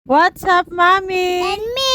What's up, Mami? And me.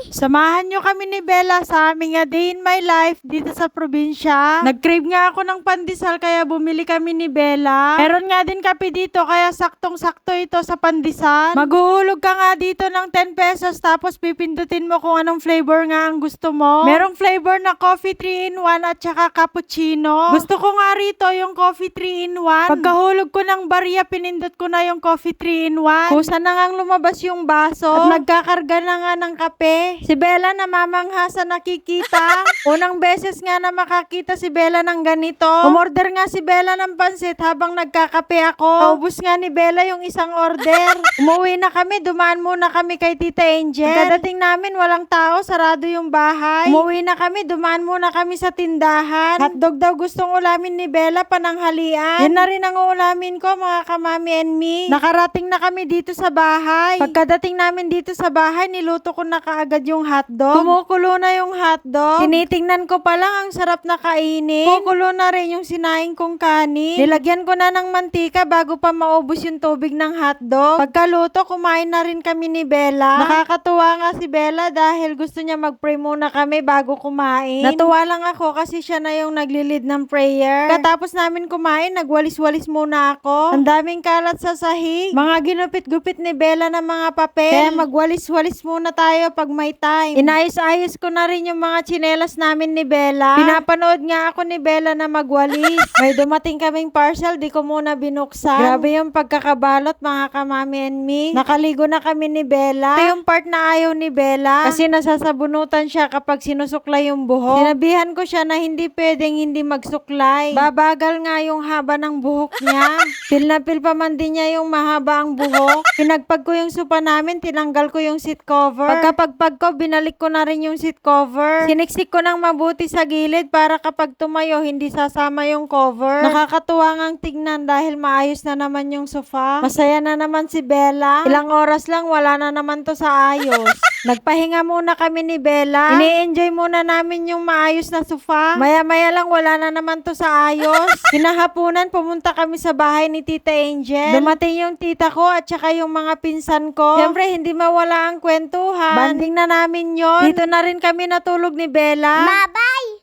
Samahan nyo kami ni Bella sa aming day in my life dito sa probinsya. Nag-crave nga ako ng pandesal kaya bumili kami ni Bella. Meron nga din kape dito kaya saktong-sakto ito sa pandesal. Maghuhulog ka nga dito ng 10 pesos tapos pipindutin mo kung anong flavor nga ang gusto mo. Merong flavor na coffee 3-in-1 at saka cappuccino. Gusto ko nga rito yung coffee 3-in-1. Pagkahulog ko ng barya, pinindot ko na yung coffee 3-in-1. Kusa na ngang lumabas yung baso at nagkakarga na nga ng kape. Si Bella namamangha sa nakikita. Unang beses nga na makakita si Bella ng ganito. Umorder nga si Bella ng pansit habang nagkakape ako. Paubos nga ni Bella yung isang order. Umuwi na kami, dumaan muna kami kay Tita Angel. Pagkadating namin walang tao, sarado yung bahay. Umuwi na kami, dumaan muna kami sa tindahan. Hotdog daw gustong ulamin ni Bella, pananghalian. Yan na rin ang ulamin ko, mga kamami and me. Nakarating na kami dito sa bahay. Pagkadating namin dito sa bahay, niluto ko na kaagad yung hotdog. Kumukulo na yung hotdog. Tinitingnan ko pa lang, ang sarap na kainin. Kumukulo na rin yung sinaing kong kanin. Nilagyan ko na ng mantika bago pa maubos yung tubig ng hotdog. Pagkaluto, kumain na rin kami ni Bella. Nakakatuwa nga si Bella dahil gusto niya mag-pray muna kami bago kumain. Natuwa lang ako kasi siya na yung naglilid ng prayer. Katapos namin kumain, nagwalis-walis muna ako. Ang daming kalat sa sahig. Mga ginupit-gupit ni Bella ng mga papel. Kaya magwalis-walis muna tayo pag may time. Inayos-ayos ko na rin yung mga tsinelas namin ni Bella. Pinapanood nga ako ni Bella na magwalis. May dumating kaming parcel, di ko muna binuksan. Grabe yung pagkakabalot, mga kamami and me. Nakaligo na kami ni Bella. Ito yung part na ayaw ni Bella kasi nasasabunutan siya kapag sinusuklay yung buhok. Sinabihan ko siya na hindi pwedeng hindi magsuklay. Babagal nga yung haba ng buhok niya. Feel na feel pa man din niya yung mahaba ang buhok. Pinagpag ko yung sopa namin, tinanggal ko yung seat cover. Pagkapagpag ko, binalik ko na rin yung seat cover. Siniksik ko ng mabuti sa gilid para kapag tumayo, hindi sasama yung cover. Nakakatuwa ngang tignan dahil maayos na naman yung sofa. Masaya na naman si Bella. Ilang oras lang, wala na naman to sa ayos. Nagpahinga muna kami ni Bella. Ini-enjoy muna namin yung maayos na sofa. Maya-maya lang, wala na naman to sa ayos. Kinahapunan, pumunta kami sa bahay ni Tita Angel. Dumating yung tita ko at saka yung mga pinsan ko. Siyempre, hindi mawala ang kwentuhan. Banding na namin yon. Dito na rin kami natulog ni Bella. Bye-bye.